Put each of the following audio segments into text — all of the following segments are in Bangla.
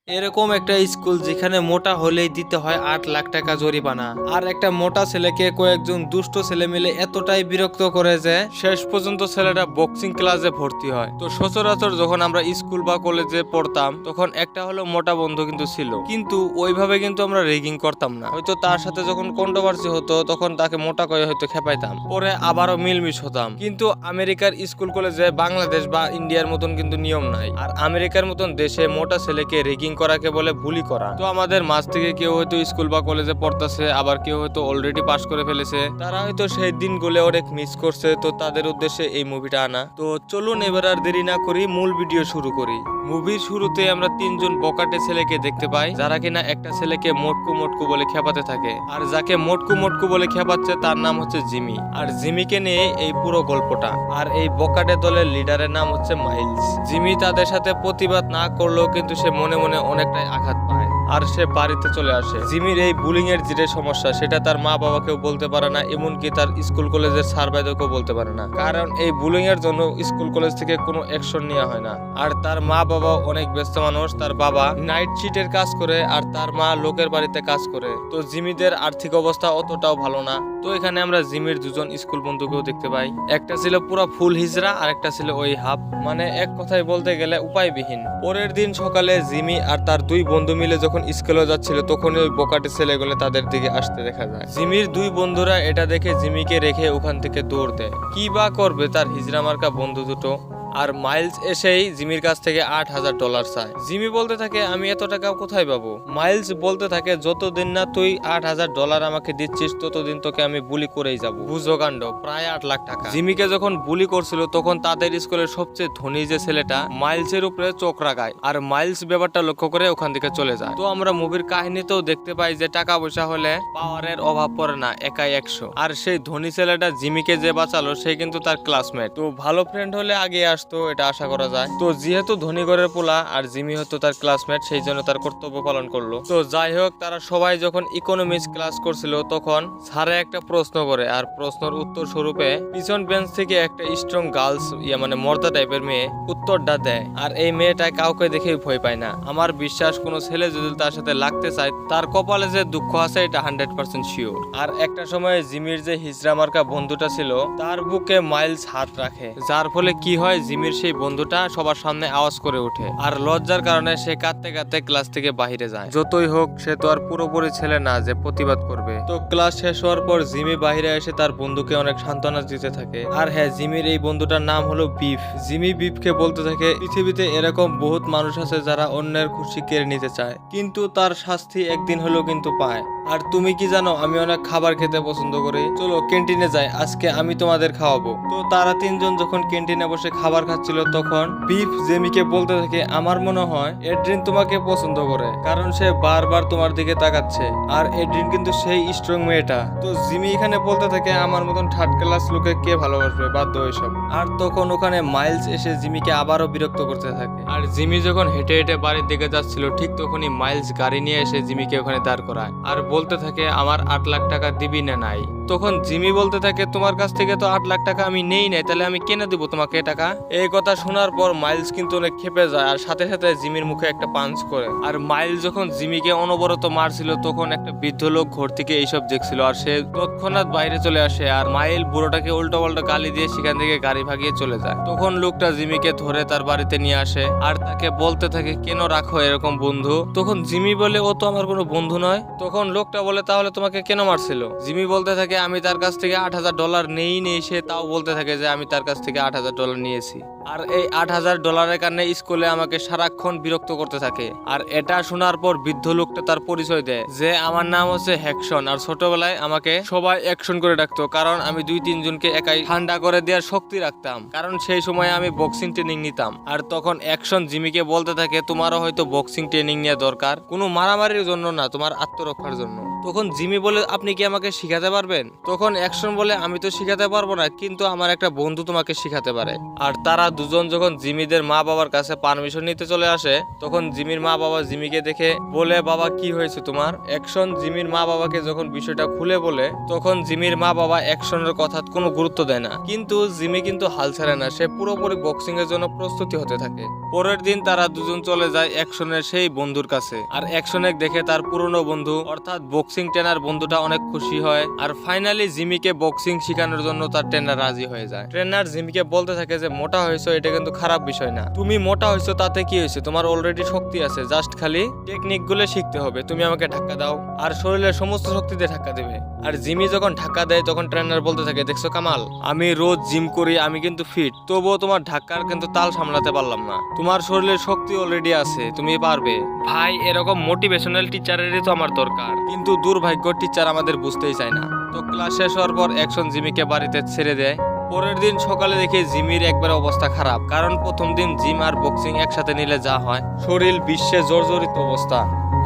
এরকম একটা স্কুল যেখানে মোটা হলেই দিতে হয় 8 লাখ টাকা জরিমানা। আর একটা মোটা ছেলেকে কয়েকজন দুষ্ট ছেলে মিলে এতটাই বিরক্ত করে যে শেষ পর্যন্ত ছেলেটা বক্সিং ক্লাসে ভর্তি হয়। তো সচরাচর যখন আমরা স্কুল বা কলেজে পড়তাম তখন একটা হলো মোটা বন্ধু কিন্তু ছিল, কিন্তু ওইভাবে কিন্তু আমরা রেগিং করতাম না। হয়তো তার সাথে যখন কন্ট্রোভার্সি হতো তখন তাকে মোটা করে হয়তো খেপাইতাম, পরে আবারও মিলমিশ হতাম। কিন্তু আমেরিকার স্কুল কলেজে বাংলাদেশ বা ইন্ডিয়ার মতন কিন্তু নিয়ম নাই। আর আমেরিকার মতন দেশে মোটা ছেলেকে রেগিং করাকে বলে বুলি করা। তো আমাদের মাঝ থেকে কেউ হয়তো স্কুল বা কলেজে পড়তেছে, আবার কেউ হয়তো অলরেডি পাস করে ফেলেছে, তারা হয়তো সেই দিনগুলো অনেক মিস করছে। তো তাদের উদ্দেশ্যে এই মুভিটা আনা। তো চলুন এবার আর দেরি না করি, মূল ভিডিও শুরু করি। মুভির শুরুতে আমরা তিনজন বকাটে ছেলেকে দেখতে পাই, যারা কিনা একটা ছেলেকে মোটকু মোটকু বলে খেপাতে থাকে। আর যাকে মোটকু মোটকু বলে খেপাচ্ছে তার নাম হচ্ছে জিমি। আর জিমিকে নিয়ে এই পুরো গল্পটা। আর এই বকাটে দলের লিডারের নাম হচ্ছে মাইলস। জিমি তাদের সাথে প্রতিবাদ না করলেও কিন্তু সে মনে মনে অনেকটাই আঘাত পায় আর সে বাড়িতে চলে আসে। জিমির এই বুলিং এর যে সমস্যা সেটা তার মা বাবাকেও বলতে পারে না, এমনকি তার স্কুল কলেজের স্যার ভাইদেরকেও বলতে পারে না, কারণ এই বুলিং এর জন্য স্কুল কলেজ থেকে কোনো অ্যাকশন নেওয়া হয় না। আর তার মা বাবা অনেক ব্যস্ত মানুষ, তার বাবা নাইট শিটের কাজ করে আর তার মা লোকের বাড়িতে কাজ করে। তো জিমিদের আর্থিক অবস্থা অতটাও ভালো না। তো এখানে আমরা জিমির দুজন স্কুল বন্ধুকেও দেখতে পাই, একটা ছিল পুরো ফুল হিজড়া আর একটা ছিল ওই হাফ, মানে এক কথায় বলতে গেলে উপায়বিহীন। পরের দিন সকালে জিমি আর তার দুই বন্ধু মিলে যখন স্কুলে যাচ্ছিল তখনই ওই বোকাটে ছেলেগুলো তাদের দিকে আসতে দেখা যায়। জিমির দুই বন্ধুরা এটা দেখে জিমিকে রেখে ওখান থেকে দৌড় দেয়। কি বা করবে তার হিজড়া মার্কা বন্ধু দুটো। আর মাইলস এসেই জিমির কাছ থেকে $8,000 চায়। জিমি বলতে থাকে আমি এত টাকা কোথায় পাবো। মাইলস বলতে থাকে যতদিন না তুই $8,000 আমাকে দিচ্ছিস ততদিন তোকে আমি বুলি করেই যাবো। বুঝো কাণ্ড, প্রায় 8 লাখ টাকা। জিমিকে যখন বুলি করছিল তখন তাদের স্কুলের সবচেয়ে ধনী যে ছেলেটা মাইলসের উপরে চোখ রাখায়, আর মাইলস ব্যাপারটা লক্ষ্য করে ওখান থেকে চলে যায়। তো আমরা মুভির কাহিনীতেও দেখতে পাই যে টাকা পয়সা হলে পাওয়ারের অভাব পড়ে না, একাই 100। আর সেই ধনী ছেলেটা জিমিকে যে বাঁচালো সে কিন্তু তার ক্লাসমেট। তো ভালো ফ্রেন্ড হলে আগে আসতো, এটা আশা করা যায়। তো যেহেতু ধনী ঘরের পোলা আর জিমি হতো তার ক্লাসমেট, সেই জন্য তার কর্তব্য পালন করলো। তো যাই হোক, তারা সবাই যখন ইকোনমিক্স ক্লাস করছিল তখন স্যারে একটা প্রশ্ন করে, আর প্রশ্নের উত্তর স্বরূপে পিছন বেঞ্চ থেকে একটা স্ট্রং গার্লস মানে মর্দা টাইপের মেয়ে উত্তরটা দেয়। আর এই মেয়েটা কাউকে দেখেই ভয় পায় না। আমার বিশ্বাস কোনো ছেলে যদি তার সাথে লাগতে চায় তার কপালে যে দুঃখ আছে এটা 100% শিওর। আর একটা সময় জিমির যে হিজড়া মার্কা বন্ধুটা ছিল তার বুকে মাইলস হাত রাখে, যার ফলে কি হয় জিমির সেই বন্ধুটা সবার সামনে আওয়াজ করে ওঠে। আর লজ্জার কারণে সে কাঁদতে কাঁদতে ক্লাস থেকে বাহিরে যায়। যতই হোক সে তো আর পুরোপুরি ছেলে না যে প্রতিবাদ করবে। তো ক্লাস শেষ হওয়ার পর জিমি বাহিরে এসে তার বন্ধুকে অনেক সান্ত্বনা দিতে থাকে। আর হ্যাঁ, জিমির এই বন্ধুটার নাম হলো বিফ। জিমি বিফকে বলতে থাকে পৃথিবীতে এরকম বহুত মানুষ আছে যারা অন্যের খুশি কেড়ে নিতে চায়, কিন্তু তার শাস্তি একদিন হলেও কিন্তু পায়। আর তুমি কি জানো আমি অনেক খাবার খেতে পছন্দ করি, চলো ক্যান্টিনে যাই, আজকে আমি তোমাদের খাওয়াবো। তো তারা তিনজন যখন ক্যান্টিনে বসে খাবার খাচ্ছিল তখন বিফ জেমিকে বলতে থাকে আমার মনে হয় এড্রিন তোমাকে পছন্দ করে, কারণ সে বারবার তোমার দিকে তাকাচ্ছে। আর এড্রিন কিন্তু সেই স্ট্রং মেয়েটা। তো জিমি এখানে বলতে থাকে আমার মতন থার্ড ক্লাস লোকে কে ভালোবাসবে, বাধ্য এসব। আর তখন ওখানে মাইলস এসে জিমিকে আবারও বিরক্ত করতে থাকে। আর জিমি যখন হেঁটে হেঁটে বাড়ির দিকে যাচ্ছিল ঠিক তখনই মাইলস গাড়ি নিয়ে এসে জিমিকে ওখানে দাঁড় করায় আর বলতে থাকে আমার 8 লাখ টাকা দিবি না নাই। তখন জিমি বলতে থাকে তোমার কাছ থেকে তো 8 লাখ টাকা আমি নেই নাই, তাহলে আমি কেন দিব তোমাকে টাকা। এই কথা শোনার পর মাইলস কিন্তু অনেক ক্ষেপে যায় আর সাথে সাথে জিমির মুখে একটা পাঞ্চ করে। আর মাইলস যখন জিমিকে অনবরত মারছিল তখন একটা বৃদ্ধ লোক ঘর থেকে এইসব দেখছিল, আর সে তৎক্ষণাৎ বাইরে চলে আসে। আর মাইল বুড়োটাকে উল্টো পাল্টা গালি দিয়ে সেখান থেকে গাড়ি ভাগিয়ে চলে যায়। তখন লোকটা জিমিকে ধরে তার বাড়িতে নিয়ে আসে আর তাকে বলতে থাকে কেন রাখো এরকম বন্ধু। তখন জিমি বলে ও তো আমার কোনো বন্ধু নয়। তখন লোকটা বলে তাহলে তোমাকে কেন মারছিল। জিমি বলতে থাকে আমি তার কাছ থেকে $8,000 নেই। সে তাও বলতে থাকে যে আমি তার কাছ থেকে $8,000 নিয়েছি। আর এই $8,000 কারণে স্কুলে আমাকে সারাক্ষণ বিরক্ত করতে থাকে। আর এটা শোনার পর বৃদ্ধ লোকটা তার পরিচয় দেয় যে আমার নাম হচ্ছে হ্যাকশন, আর ছোটবেলায় আমাকে সবাই অ্যাকশন করে ডাকতো, কারণ আমি 2-3 জনকে একাই ঠান্ডা করে দেওয়ার শক্তি রাখতাম, কারণ সেই সময় আমি বক্সিং ট্রেনিং নিতাম। আর তখন অ্যাকশন জিমিকে বলতে থাকে তোমারও হয়তো বক্সিং ট্রেনিং নেওয়া দরকার, কোনো মারামারির জন্য না, তোমার আত্মরক্ষার জন্য। তখন জিমি বলে আপনি কি আমাকে শিখাতে পারবেন? তখন অ্যাকশন বলে আমি তো শিখাতে পারবো না, কিন্তু আমার একটা বন্ধু তোমাকে শিখাতে পারে। আর তারা দুজন যখন জিমিদের মা বাবার কাছে পারমিশন নিতে চলে আসে, তখন জিমির মা বাবা জিমিকে দেখে বলে বাবা কি হয়েছে তোমার? অ্যাকশন জিমির মা বাবাকে যখন বিষয়টা খুলে বলে, তখন জিমির মা বাবা অ্যাকশনের কথা কোনো গুরুত্ব দেয় না, কিন্তু জিমি কিন্তু হাল ছাড়ে না, সে পুরোপুরি বক্সিং এর জন্য প্রস্তুতি হতে থাকে। পরের দিন তারা দুজন চলে যায় অ্যাকশনের সেই বন্ধুর কাছে, আর অ্যাকশনের দেখে তার পুরনো বন্ধু অর্থাৎ বক্সিং ট্রেনার বন্ধুটা অনেক খুশি হয়। আর ফাইনালি জিমিকে বক্সিং শেখানোর জন্য তার ট্রেনার রাজি হয়ে যায়। ট্রেনার জিমিকে বলতে থাকে যে মোটা হয়েছো এটা কিন্তু খারাপ বিষয় না, তুমি মোটা হয়েছো তাতে কি হয়েছে, তোমার অলরেডি শক্তি আছে, জাস্ট খালি টেকনিক গুলো শিখতে হবে, তুমি আমাকে ধাক্কা দাও। আর শরীরের সমস্ত শক্তি দিয়ে ধাক্কা দেবে। আর জিমি যখন ধাক্কা দেয় তখন ট্রেনার বলতে থাকে দেখছো কামাল, আমি রোজ জিম করি, আমি কিন্তু ফিট, তবুও তোমার ধাক্কার কিন্তু তাল সামলাতে পারলাম না, তোমার শরীরের শক্তি অলরেডি আছে, তুমি পারবে। ভাই এরকম মোটিভেশনাল টিচারেরই তো আমার দরকার, কিন্তু দুর্ভাগ্য টিচার আমাদের বুঝতেই চায় না। তো ক্লাস শেষ হওয়ার পর অ্যাকশন জিমিকে বাড়িতে ছেড়ে দেয়। পরের দিন সকালে দেখে জিমির একবার অবস্থা খারাপ, কারণ প্রথম দিন জিম আর বক্সিং একসাথে নিলে যা হয়, শরীর বিশ্বে জর্জরিত অবস্থা।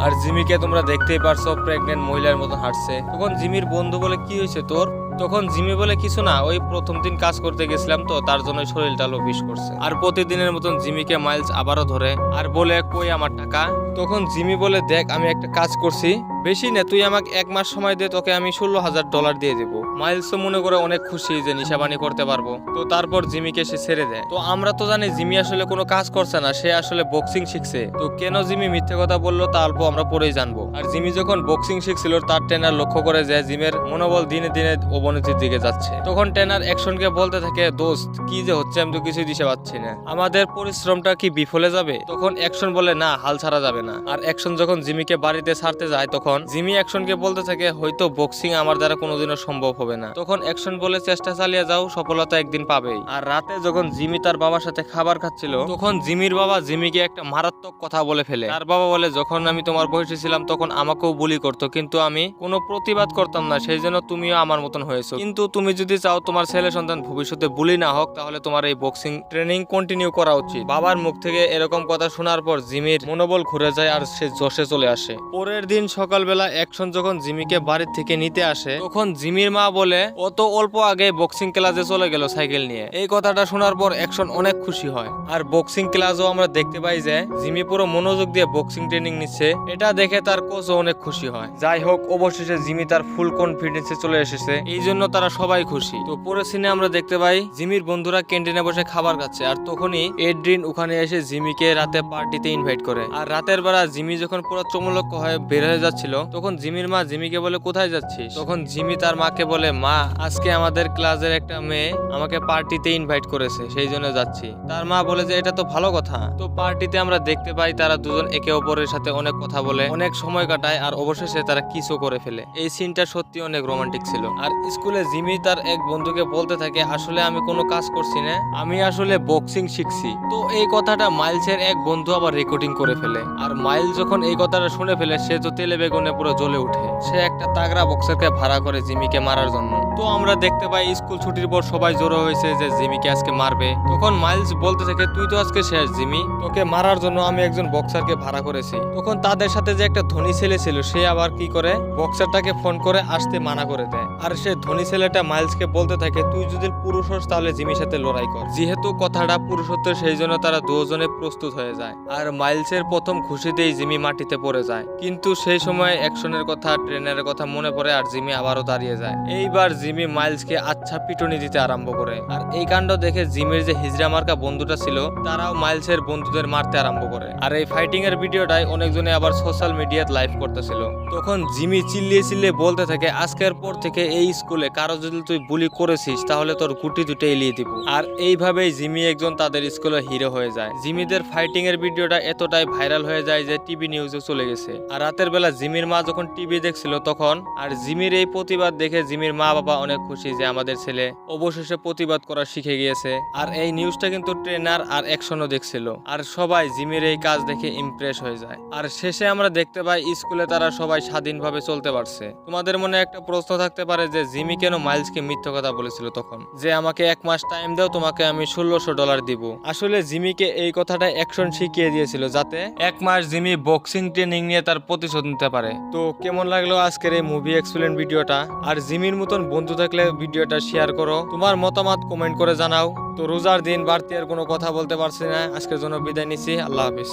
আর জিমিকে তোমরা দেখতেই পারছো প্রেগনেন্ট মহিলার মতো হাঁটছে। তখন জিমির বন্ধু বলে কি হয়েছে তোর? তখন জিমি বলে কিছু না, ওই প্রথম দিন কাজ করতে গেছিলাম তো তার জন্য শরীরটা বিষ করছে। আর প্রতিদিনের মতন জিমিকে মাইলস আবারও ধরে আর বলে কই আমার টাকা? তখন জিমি বলে দেখ আমি একটা কাজ করছি, বেশি না, তুই আমাকে 1 মাস সময় দে, তোকে আমি $16,000 দিয়ে দেবো। মাইলস মনে করে অনেক খুশি যে নিশাবানি করতে পারবো। তো তারপর জিমিকে সে ছেড়ে দেয়। তো আমরা তো জানি জিমি আসলে কোনো কাজ করছে না, সে আসলে বক্সিং শিখছে। তো কেন জিমি মিথ্যে কথা বললো তা অল্প আমরা পরেই জানবো। আর জিমি যখন বক্সিং শিখছিল তার ট্রেনার লক্ষ্য করে যে জিমের মনোবল দিনে দিনে অবনতির দিকে যাচ্ছে। তখন ট্রেনার অ্যাকশনকে বলতে থাকে দোস্ত কি যে হচ্ছে আমি তো কিছুই দিশে পাচ্ছি না, আমাদের পরিশ্রমটা কি বিফলে যাবে? তখন অ্যাকশন বলে না, হাল ছাড়া যাবে না। আর অ্যাকশন যখন জিমিকে বাড়িতে ছাড়তে যায় তখন জিমি অ্যাকশনকে বলতে থাকে হয়তো বক্সিং আমার দ্বারা কোনোদিনও সম্ভব হবে না। তখন অ্যাকশন বলে চেষ্টা চালিয়ে যাও, সফলতা একদিন পাবেই। আর রাতে যখন জিমি তার বাবার সাথে খাবার খাচ্ছিল তখন জিমির বাবা জিমিকে একটা মারাত্মক কথা বলে ফেলে। তার বাবা বলে যখন আমি তোমার বয়সে ছিলাম তখন আমাকেও বুলি করতো, কিন্তু আমি কোনো প্রতিবাদ করতাম না, সেই জন্য তুমিও আমার মতন হয়েছো। কিন্তু তুমি যদি চাও তোমার ছেলে সন্তান ভবিষ্যতে বুলি না হোক, তাহলে তোমার এই বক্সিং ট্রেনিং কন্টিনিউ করা উচিত। বাবার মুখ থেকে এরকম কথা শোনার পর জিমির মনোবল ঘুরে যায় আর সে জোশে চলে আসে। পরের দিন সকালবেলা অ্যাকশন যখন জিমিকে বাড়ির থেকে নিতে আসে তখন জিমির মা বলে ও তো অল্প আগে বক্সিং ক্লাসে চলে গেল সাইকেল নিয়ে। এই কথাটা শোনার পর অ্যাকশন অনেক খুশি হয়। আর বক্সিং ক্লাসও আমরা দেখতে পাই যে জিমি পুরো মনোযোগ দিয়ে বক্সিং ট্রেনিং নিচ্ছে, এটা দেখে তার কোচও অনেক খুশি হয়। যাই হোক অবশেষে জিমি তার ফুল কনফিডেন্সে চলে এসেছে, এই জন্য তারা সবাই খুশি। তো পরের সিনে আমরা দেখতে পাই জিমির বন্ধুরা ক্যান্টিনে বসে খাবার খাচ্ছে, আর তখনই এড্রিন ওখানে এসে জিমিকে রাতে পার্টিতে ইনভাইট করে। আর রাতের বেলা জিমি যখন পুরো চমলক্ষ হয়ে বের হয়ে যাচ্ছিল তখন জিমির মা জিমিকে বলে কোথায় যাচ্ছিস? তখন জিমি তার মাকে বলে মা আজকে আমাদের ক্লাসের একটা মেয়ে আমাকে পার্টিতে ইনভাইট করেছে, সেই জন্য যাচ্ছি। তার মা বলে যে এটা তো ভালো কথা। তো পার্টিতে আমরা দেখতে পাই তারা দুজন একে অপরের সাথে অনেক কথা বলে অনেক সময় কাটায়, আর অবশেষে তারা কিসও করে ফেলে। এই সিনটা সত্যি অনেক রোমান্টিক ছিল। আর স্কুলে জিমি তার এক বন্ধুকে বলতে থাকে আসলে আমি কোনো কাজ করছি না, আমি আসলে বক্সিং শিখছি। তো এই কথাটা মাইলসের এক বন্ধু আবার রেকর্ডিং করে ফেলে। আর মাইল যখন এই কথাটা শুনে ফেলে সে তো তেলে বেগুনে পুরো জ্বলে উঠে। সে একটা তাগড়া বক্সারকে ভাড়া করে জিমিকে মারার জন্য। তো আমরা দেখতে পাই স্কুল ছুটির পর সবাই জড়ো হয়েছে যে জিমিকে আজকে মারবে। তখন মাইলস বলতে থাকে তুই তো আজকে শেষ জিমি, তোকে মারার জন্য আমি একজন বক্সারকে ভাড়া করেছি। তখন তাদের সাথে যে একটা ধনী ছেলে ছিল সে আবার কি করে বক্সারটাকে ফোন করে আসতে মানা করে দেয়। আর সে ধনী ছেলেটা মাইলসকে বলতে থাকে তুই যদি পুরুষ হস তাহলে জিমির সাথে লড়াই কর। যেহেতু কথাটা পুরুষত্বের সেই জন্য তারা দুজনে প্রস্তুত হয়ে যায়। আর মাইলসের প্রথম খুশিতেই জিমি মাটিতে পড়ে যায়, কিন্তু সেই সময় অ্যাকশনের কথা ট্রেনারের কথা মনে পড়ে আর জিমি আবারও দাঁড়িয়ে যায়। এইবার জিমি মাইলসকে আচ্ছা পিটুনি দিতে আরম্ভ করে। আর এই কাণ্ড দেখে জিমির যে হিজড়া মার্কা বন্ধুটা ছিল তারাও মাইলসের বন্ধুদের মারতে আরম্ভ করে। আর এই ফাইটিং এর ভিডিওটাই অনেকজনে আবার সোশ্যাল মিডিয়াতে লাইভ করতেছিল। তখন জিমি চিল্লিয়ে চিল্লিয়ে বলতে থাকে আজকের পর থেকে এই স্কুলে কারো যদি তুই বুলি করেছিস তাহলে তোর গুটি দুটো এলিয়ে দিব। আর এইভাবেই জিমি একজন তাদের স্কুলে হিরো হয়ে যায়। জিমিদের ফাইটিং এর ভিডিওটা এতটাই ভাইরাল হয়ে যায় যে টিভি নিউজে চলে গেছে। আর রাতের বেলা জিমির মা যখন টিভি দেখছিল তখন আর জিমির এই প্রতিবাদ দেখে জিমির মা বাবা অনেক খুশি যে আমাদের ছেলে অবশেষে প্রতিবাদ করা শিখে গিয়েছে। আর এই নিউজটা কিন্তু ট্রেনার আর অ্যাকশনও দেখছিল, আর সবাই জিমির এই কাজ দেখে ইমপ্রেস হয়ে যায়। আর শেষে আমরা দেখতে পাই স্কুলে তারা সবাই স্বাধীনভাবে চলতে পারছে। তোমাদের মনে একটা প্রশ্ন থাকতে পারে যে জিমি কেন মাইলসকে মিথ্যা কথা বলেছিল তখন, যে আমাকে 1 মাস টাইম দাও তোমাকে আমি $1600 দিব। আসলে জিমিকে এই কথাটা অ্যাকশন শিখিয়ে দিয়েছিল যাতে 1 মাস আর জিমি বক্সিং ট্রেনিং নিয়ে তার প্রতিশোধ নিতে পারে। তো কেমন লাগলো আজকের এই মুভি এক্সপ্লেন ভিডিওটা? আর জিমির মতন বন্ধু থাকলে ভিডিওটা শেয়ার করো, তোমার মতামত কমেন্ট করে জানাও। তো রোজার দিন বাড়তি আর কোনো কথা বলতে পারছি না, আজকের জন্য বিদায় নিচ্ছি। আল্লাহ হাফিজ।